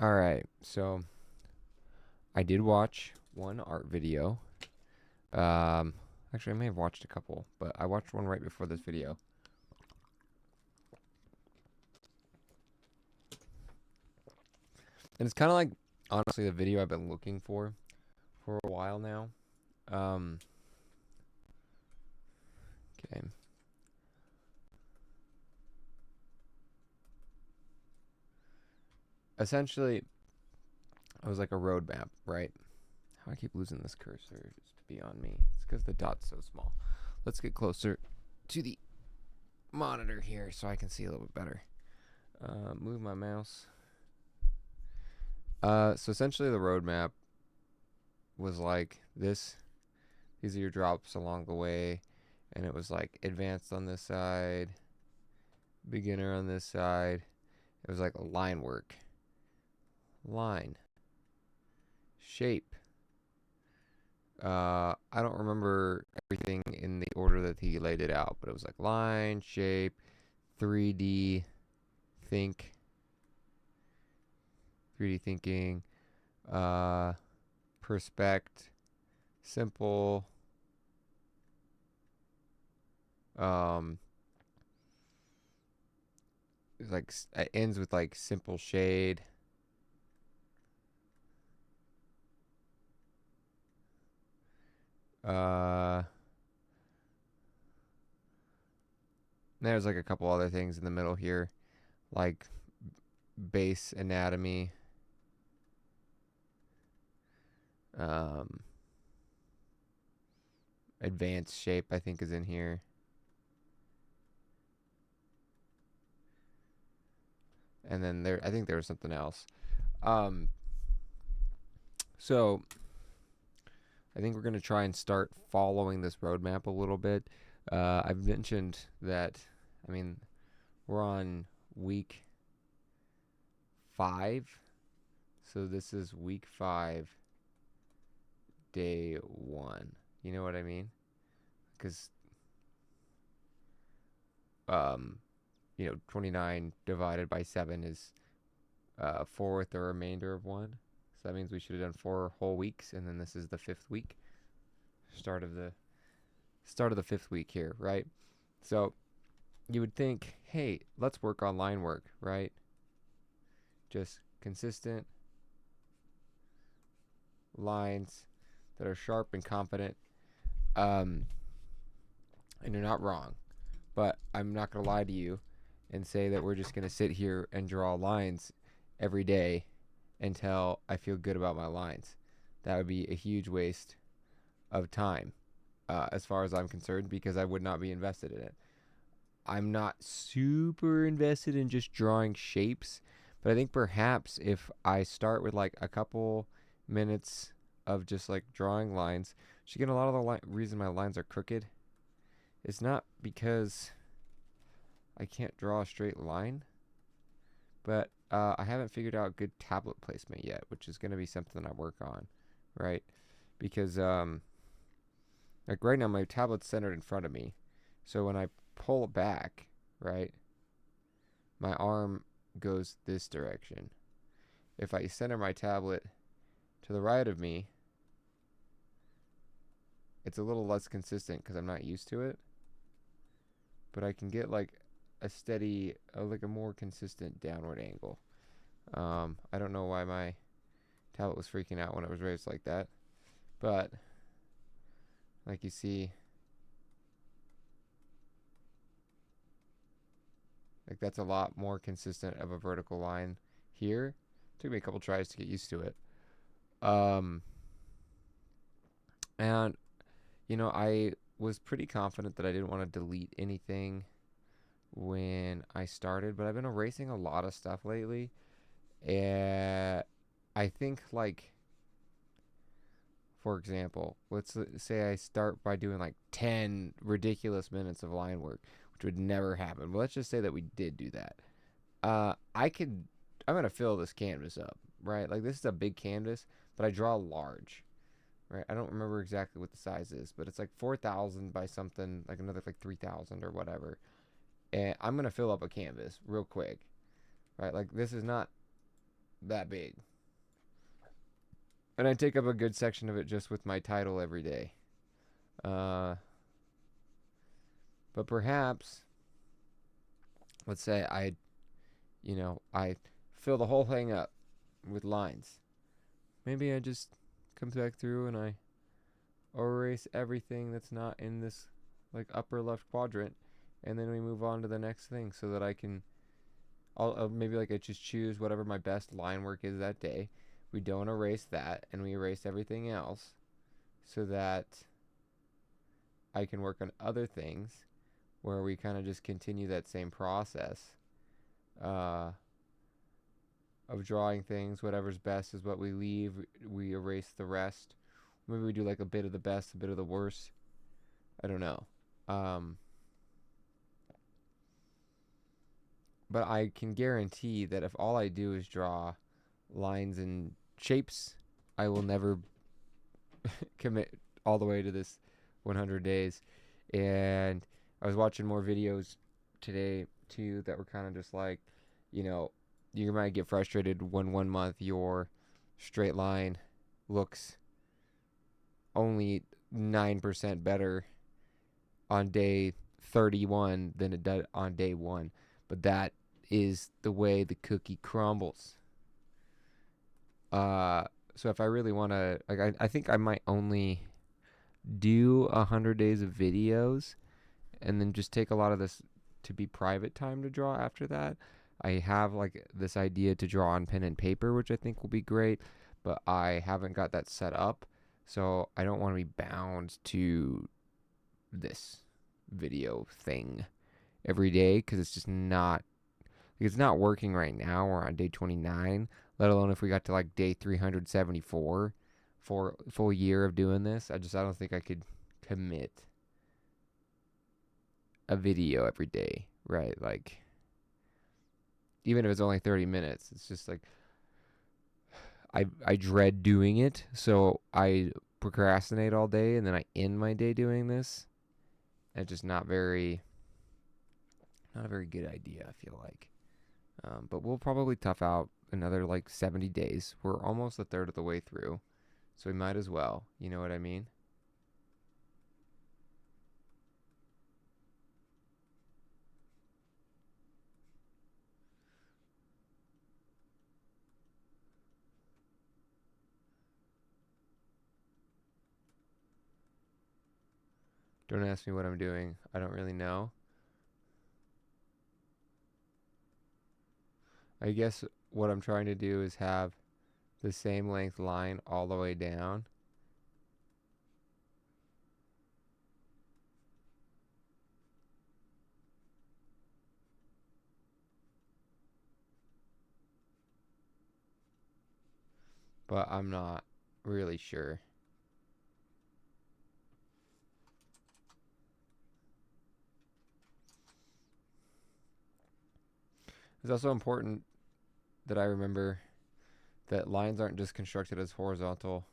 All right, so I did watch one art video. Um, Actually, I may have watched a couple, but I watched one right before this video, and it's kind of like honestly the video I've been looking for a while now. Um, okay, essentially, it was like a roadmap, right? How I keep losing this cursor just to be on me. It's because the dot's so small. Let's get closer to the monitor here so I can see a little bit better. Move my mouse. So essentially, the roadmap was like this. These are your drops along the way, and it was like advanced on this side, beginner on this side. It was like line work, line, shape. I don't remember everything in the order that he laid it out, but it was like line, shape, 3D, think, 3D thinking, uh, perspect, simple, um, it's like it ends with like simple shade. Uh, there's like a couple other things in the middle here, like base anatomy, um, advanced shape, I think is in here. And then I think there was something else. Um, so I think we're going to try and start following this roadmap a little bit. I've mentioned that, I mean, we're on week 5. So this is week 5, day 1. You know what I mean? Because, um, 29 divided by 7 is 4 with the remainder of 1. So that means we should have done 4 whole weeks, and then this is the 5th week. Start of the start of the 5th week here, right? So you would think, hey, let's work on line work, right? Just consistent lines that are sharp and confident. Um, and you're not wrong, but I'm not gonna lie to you and say that we're just gonna sit here and draw lines every day until I feel good about my lines. That would be a huge waste of time, as far as I'm concerned, because I would not be invested in it. I'm not super invested in just drawing shapes, but I think perhaps if I start with like a couple minutes of just like drawing lines, again, a lot of the reason my lines are crooked is not because I can't draw a straight line, but I haven't figured out good tablet placement yet, which is going to be something I work on, right? Because like right now my tablet's centered in front of me, so when I pull it back, right, my arm goes this direction. If I center my tablet to the right of me, it's a little less consistent because I'm not used to it, but I can get like a steady, like a more consistent downward angle. I don't know why my tablet was freaking out when it was raised like that, but like you see, like that's a lot more consistent of a vertical line here. Took me a couple tries to get used to it. Um, and I was pretty confident that I didn't want to delete anything when I started, but I've been erasing a lot of stuff lately. And I think, like, for example, let's say I start by doing like 10 ridiculous minutes of line work, which would never happen. But let's just say that we did do that. I could, I'm going to fill this canvas up, right? Like, this is a big canvas, but I draw large, right? I don't remember exactly what the size is, but it's like 4,000 by something, like another like 3,000 or whatever. And I'm going to fill up a canvas real quick, right? Like, this is not that big. And I take up a good section of it just with my title every day. But perhaps, let's say I fill the whole thing up with lines. Maybe I just come back through and I erase everything that's not in this like upper left quadrant, and then we move on to the next thing so that I can maybe like I just choose whatever my best line work is that day. We don't erase that, and we erase everything else so that I can work on other things where we kind of just continue that same process of drawing things. Whatever's best is what we leave. We erase the rest. Maybe we do like a bit of the best, a bit of the worst. I don't know. But I can guarantee that if all I do is draw lines and shapes, I will never commit all the way to this 100 days. And I was watching more videos today too that were kind of just like, you might get frustrated when 1 month your straight line looks only 9% better on day 31 than it did on day 1. But that is the way the cookie crumbles. So if I really want to, like, I think I might only do 100 days of videos and then just take a lot of this to be private time to draw after that. I have like this idea to draw on pen and paper, which I think will be great, but I haven't got that set up. So I don't want to be bound to this video thing every day because it's just not, like, it's not working right now. We're on day 29, let alone if we got to like day 374 for a full year of doing this. I don't think I could commit a video every day, right? Like, even if it's only 30 minutes, it's just like I dread doing it, so I procrastinate all day and then I end my day doing this. And it's just not a very good idea, I feel like. But we'll probably tough out another like 70 days. We're almost a third of the way through, so we might as well. You know what I mean? Don't ask me what I'm doing. I don't really know. I guess what I'm trying to do is have the same length line all the way down. But I'm not really sure. It's also important that I remember that lines aren't just constructed as horizontal,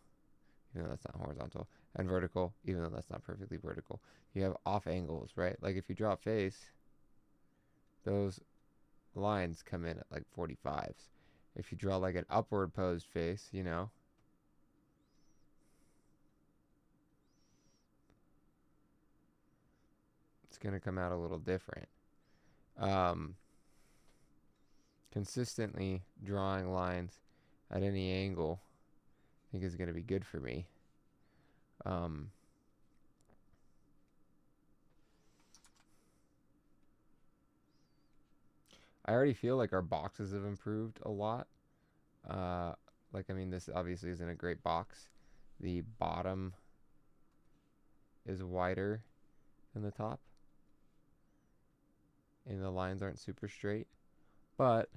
even though that's not horizontal, and vertical, even though that's not perfectly vertical. You have off angles, right? Like if you draw a face, those lines come in at like 45s. If you draw like an upward posed face, it's going to come out a little different. Consistently drawing lines at any angle I think is going to be good for me. I already feel like our boxes have improved a lot. This obviously isn't a great box. The bottom is wider than the top, and the lines aren't super straight. But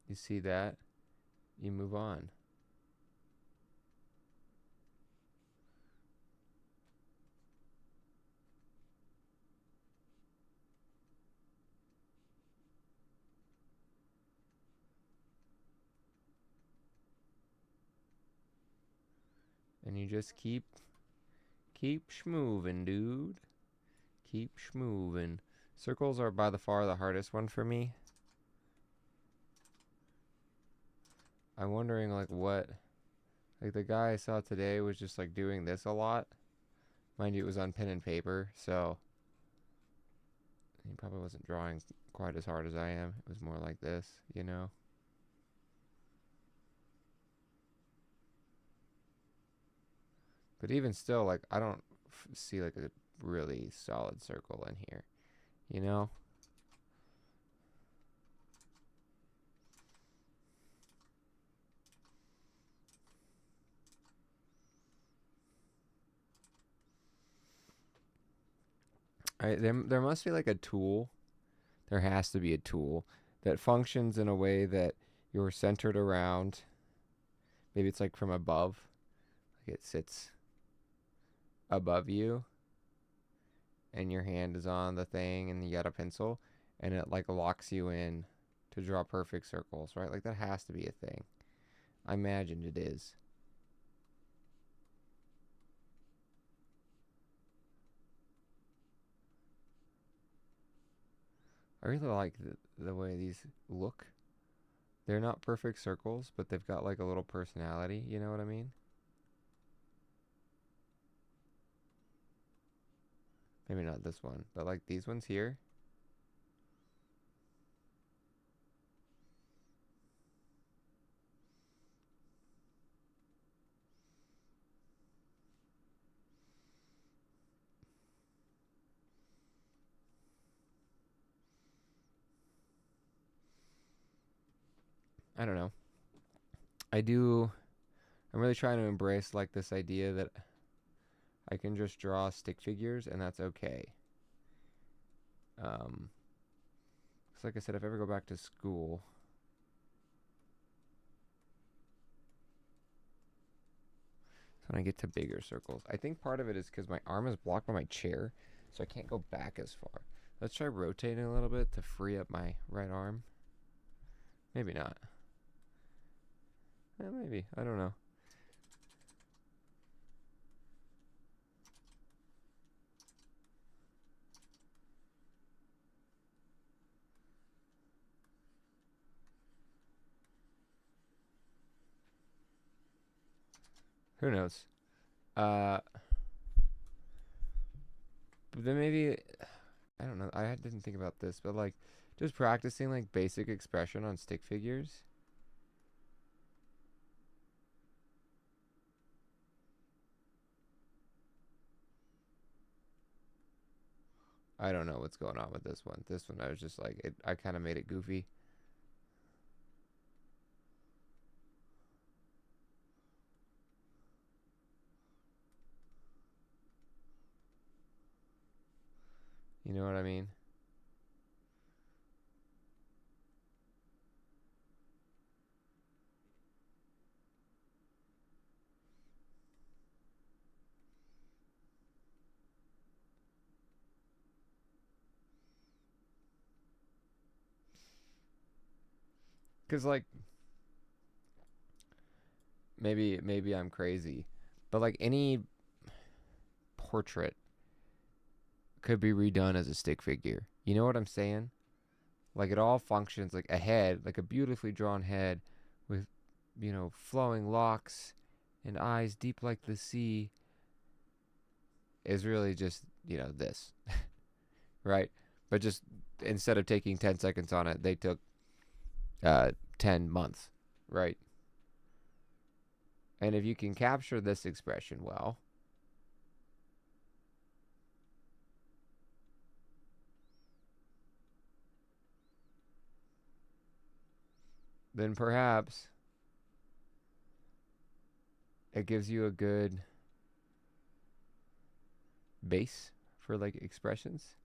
you see that, you move on. And you just keep schmoving, dude. Keep schmoving. Circles are by the far the hardest one for me. I'm wondering like what, like the guy I saw today was just like doing this a lot. Mind you, it was on pen and paper, so he probably wasn't drawing quite as hard as I am. It was more like this, you know? But even still, like, I don't see like a really solid circle in here, you know? There must be like a tool. There has to be a tool that functions in a way that you're centered around. Maybe it's like from above, like it sits above you, and your hand is on the thing, and you got a pencil, and it like locks you in to draw perfect circles, right? Like that has to be a thing. I imagine it is. I really like the way these look. They're not perfect circles, but they've got like a little personality, you know what I mean? Maybe not this one, but like these ones here. I don't know. I'm really trying to embrace like this idea that I can just draw stick figures and that's okay. 'Cause like I said, if I ever go back to school, when I get to bigger circles, I think part of it is because my arm is blocked by my chair, so I can't go back as far. Let's try rotating a little bit to free up my right arm. Maybe not. Maybe. I don't know. Who knows? But then maybe, I don't know. I didn't think about this, but like just practicing like basic expression on stick figures. I don't know what's going on with this one. This one, I was just like, I kind of made it goofy. You know what I mean? Because like maybe I'm crazy, but like any portrait could be redone as a stick figure. You know what I'm saying? Like it all functions like a head, like a beautifully drawn head with, flowing locks and eyes deep like the sea is really just, this, right? But just instead of taking 10 seconds on it, they took 10 months, right? And if you can capture this expression well, then perhaps it gives you a good base for like expressions.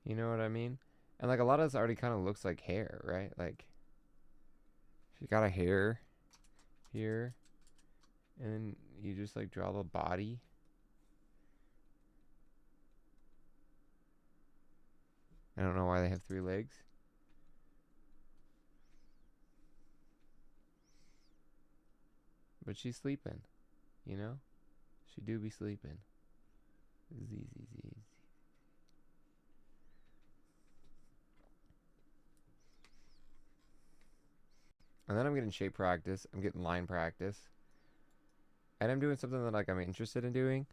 You know what I mean? And like a lot of this already kind of looks like hair, right? Like if you got a hair here and then you just like draw the body. I don't know why they have 3 legs. But she's sleeping, you know? She do be sleeping. Z. And then I'm getting shape practice. I'm getting line practice. And I'm doing something that like I'm interested in doing.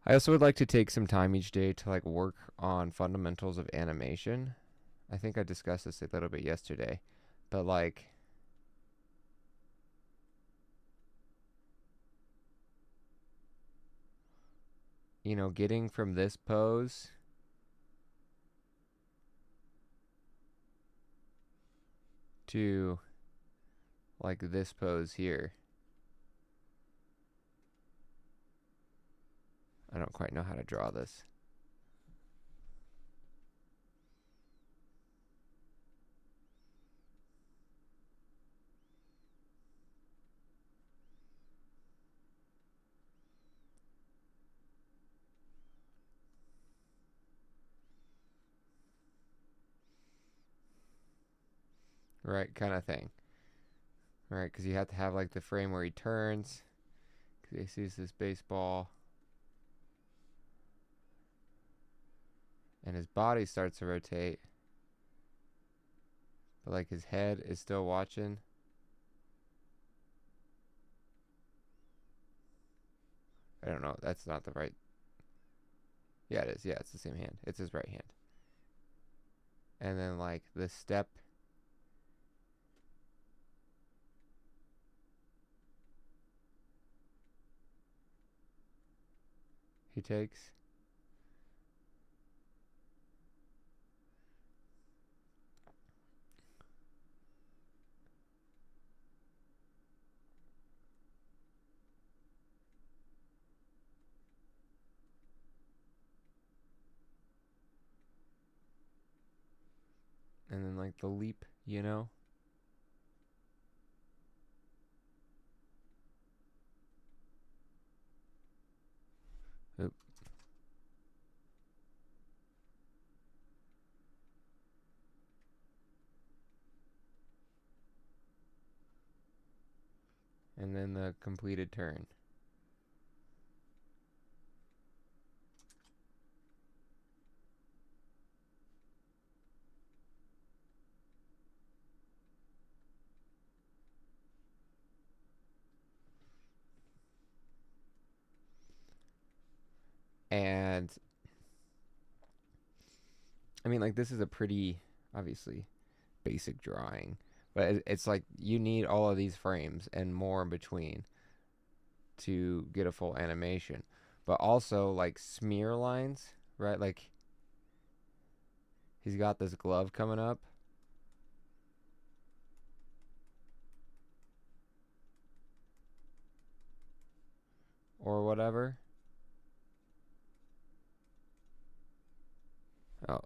I also would like to take some time each day to like work on fundamentals of animation. I think I discussed this a little bit yesterday. But like you know, getting from this pose to like this pose here. I don't quite know how to draw this. Right, kind of thing. Right, because you have to have like the frame where he turns. Because he sees this baseball. And his body starts to rotate. But like his head is still watching. I don't know. That's not the right. Yeah, it is. Yeah, it's the same hand. It's his right hand. And then like the step. He takes. And then like the leap, you know? Oop. And then the completed turn. And I mean, like, this is a pretty, obviously, basic drawing. But it's like you need all of these frames and more in between to get a full animation. But also, like, smear lines, right? Like, he's got this glove coming up. Or whatever. Oh.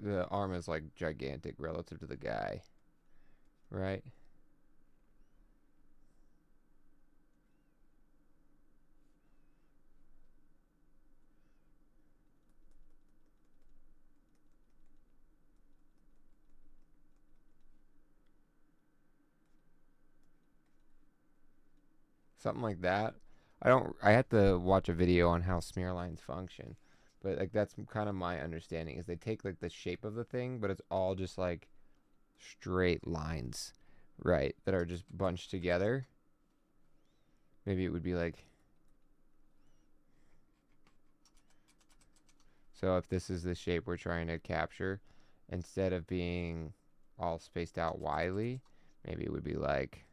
The arm is, like, gigantic relative to the guy. Right? Something like that. I had to watch a video on how smear lines function. But like that's kind of my understanding is they take like the shape of the thing, but it's all just like straight lines, right? That are just bunched together. Maybe it would be like so if this is the shape we're trying to capture, instead of being all spaced out widely, maybe it would be like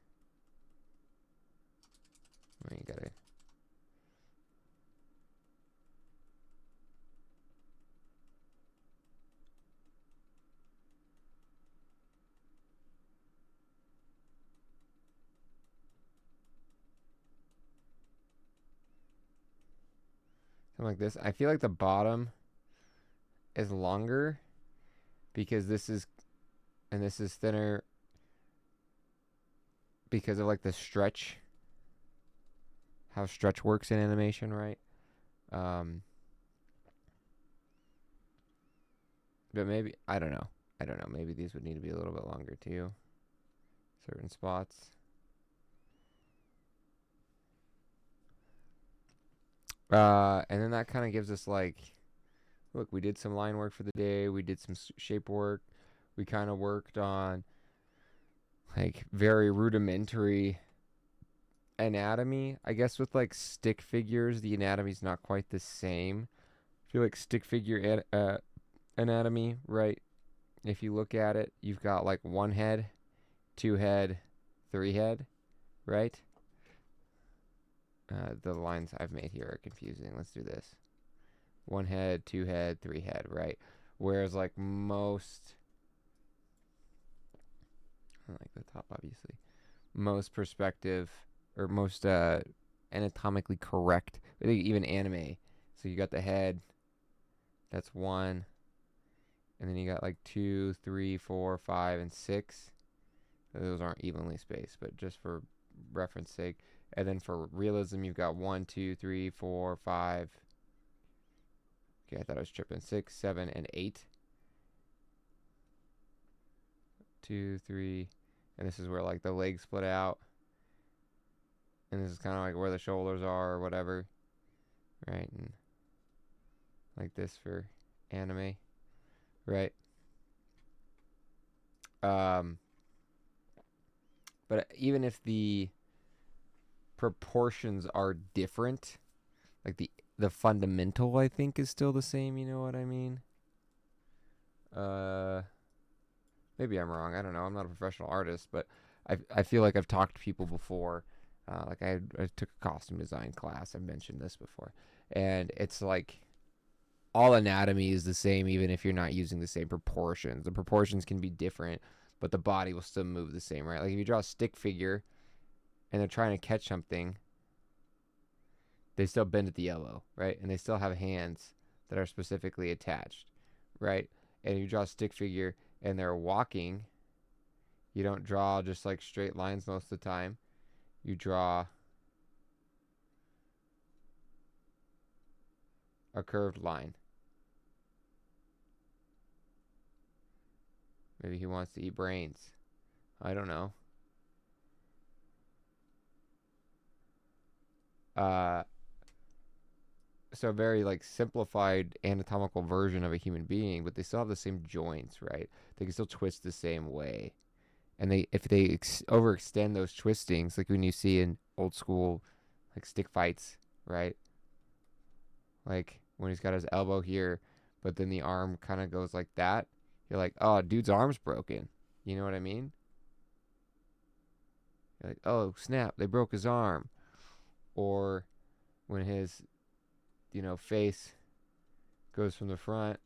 I mean, you gotta something like this. I feel like the bottom is longer because this is and this is thinner because of like the stretch, how stretch works in animation, right? Um, But maybe, I don't know. I don't know. Maybe these would need to be a little bit longer too. Certain spots. And then that kind of gives us like, look, we did some line work for the day. We did some shape work. We kind of worked on like very rudimentary anatomy. I guess with like stick figures, the anatomy's not quite the same. I feel like stick figure anatomy, right? If you look at it, you've got like one head, two head, three head, right? The lines I've made here are confusing. Let's do this. One head, two head, three head, right? Whereas like most, like the top obviously, most perspective or most anatomically correct, I think even anime. So you got the head, that's one, and then you got like two, three, four, five, and six. Those aren't evenly spaced, but just for reference sake. And then for realism, you've got one, two, three, four, five. Okay, I thought I was tripping. 6, 7, and 8. 2, 3, and this is where like the legs split out. And this is kind of like where the shoulders are or whatever, right? And like this for anime, right? But even if the proportions are different, like the fundamental I think is still the same, you know what I mean? Maybe I'm wrong. I don't know. I'm not a professional artist, but I feel like I've talked to people before. Like I took a costume design class. I've mentioned this before, and it's like all anatomy is the same, even if you're not using the same proportions. The proportions can be different, but the body will still move the same, right? Like if you draw a stick figure, and they're trying to catch something, they still bend at the elbow, right? And they still have hands that are specifically attached, right? And you draw a stick figure and they're walking, you don't draw just like straight lines most of the time. You draw a curved line. Maybe he wants to eat brains. I don't know. So a very like simplified anatomical version of a human being, but they still have the same joints, right? They can still twist the same way. And if they overextend those twistings, like when you see in old school like stick fights, right? Like when he's got his elbow here, but then the arm kind of goes like that. You're like, oh, dude's arm's broken. You know what I mean? You're like, oh, snap, they broke his arm. Or when his, face goes from the front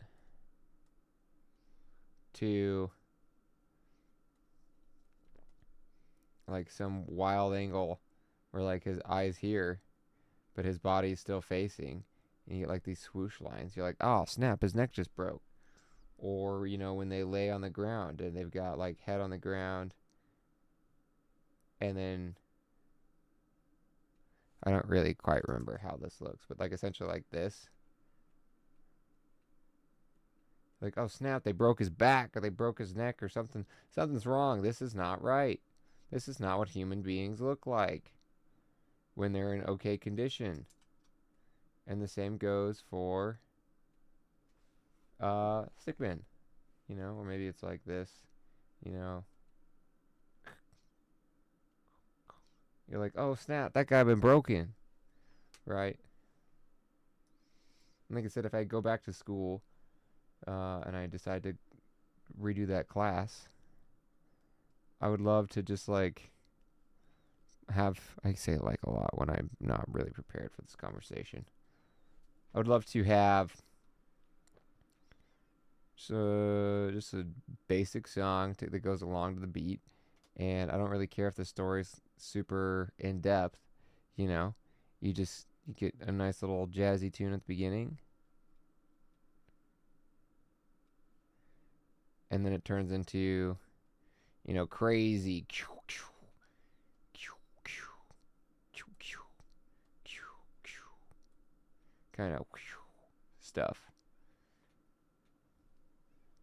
to like some wild angle where like his eyes here, but his body's still facing. And you get like these swoosh lines. You're like, oh, snap, his neck just broke. Or, when they lay on the ground and they've got like head on the ground and then I don't really quite remember how this looks, but like essentially like this. Like, oh snap, they broke his back or they broke his neck or something. Something's wrong. This is not right. This is not what human beings look like when they're in okay condition. And the same goes for stickmen, or maybe it's like this, you know. You're like, oh snap, that guy been broken, right? And like I said, if I go back to school and I decide to redo that class, I would love to just like have, I say like a lot when I'm not really prepared for this conversation. I would love to have just a basic song that goes along to the beat, and I don't really care if the story's super in depth. You know, you get a nice little jazzy tune at the beginning, and then it turns into, crazy kind of stuff.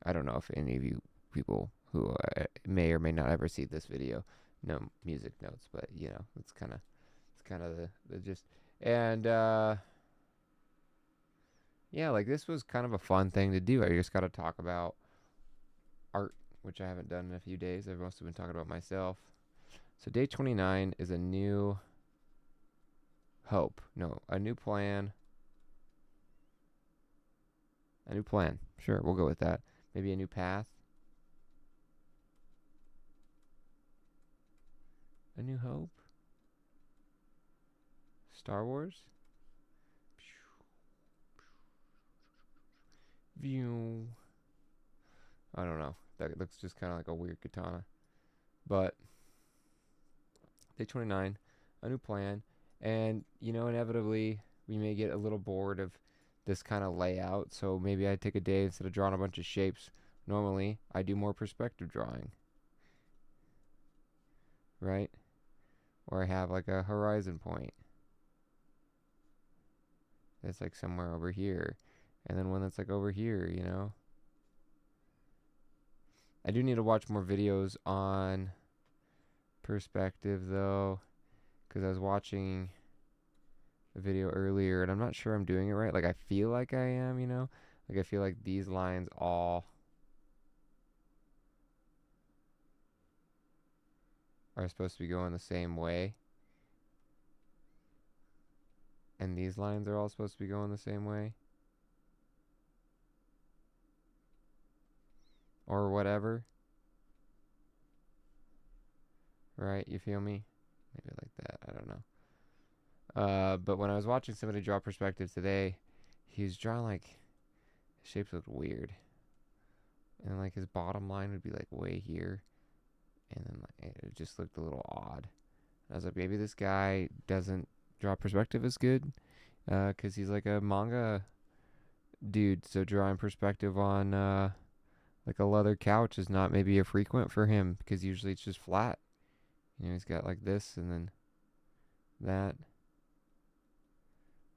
I don't know if any of you people who may or may not ever see this video know music notes, but you know, it's kind of the gist. And yeah, like this was kind of a fun thing to do. I just got to talk about art, which I haven't done in a few days. I've mostly been talking about myself. So day 29 is a new hope. No, a new plan. A new plan. Sure, we'll go with that. Maybe a new path. A New Hope. Star Wars. View. I don't know. That looks just kind of like a weird katana. But day 29, a new plan. And, you know, inevitably, we may get a little bored of this kind of layout. So maybe I take a day instead of drawing a bunch of shapes. Normally, I do more perspective drawing. Right? Or I have like a horizon point. That's like somewhere over here. And then one that's like over here, you know? I do need to watch more videos on perspective though, because I was watching a video earlier and I'm not sure I'm doing it right. Like I feel like I am, you know? Like I feel like these lines all are supposed to be going the same way. And these lines are all supposed to be going the same way. Or whatever. Right? You feel me? Maybe like that. I don't know. But when I was watching somebody draw perspective today, he was drawing like his shapes looked weird. And like his bottom line would be like way here. And then like, it just looked a little odd. I was like, maybe this guy doesn't draw perspective as good. Because he's like a manga dude. So drawing perspective on like a leather couch is not maybe a frequent for him. Because usually it's just flat. You know, he's got like this and then that.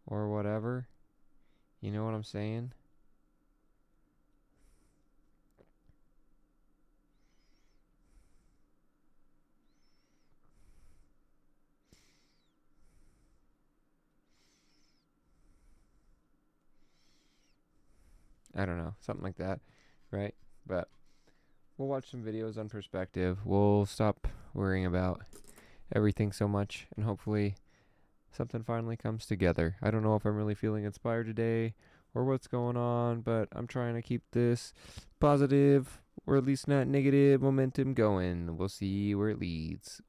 Or whatever. You know what I'm saying? I don't know. Something like that. Right? But we'll watch some videos on perspective. We'll stop worrying about everything so much. And hopefully something finally comes together. I don't know if I'm really feeling inspired today or what's going on, but I'm trying to keep this positive or at least not negative momentum going. We'll see where it leads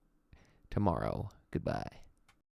tomorrow. Goodbye.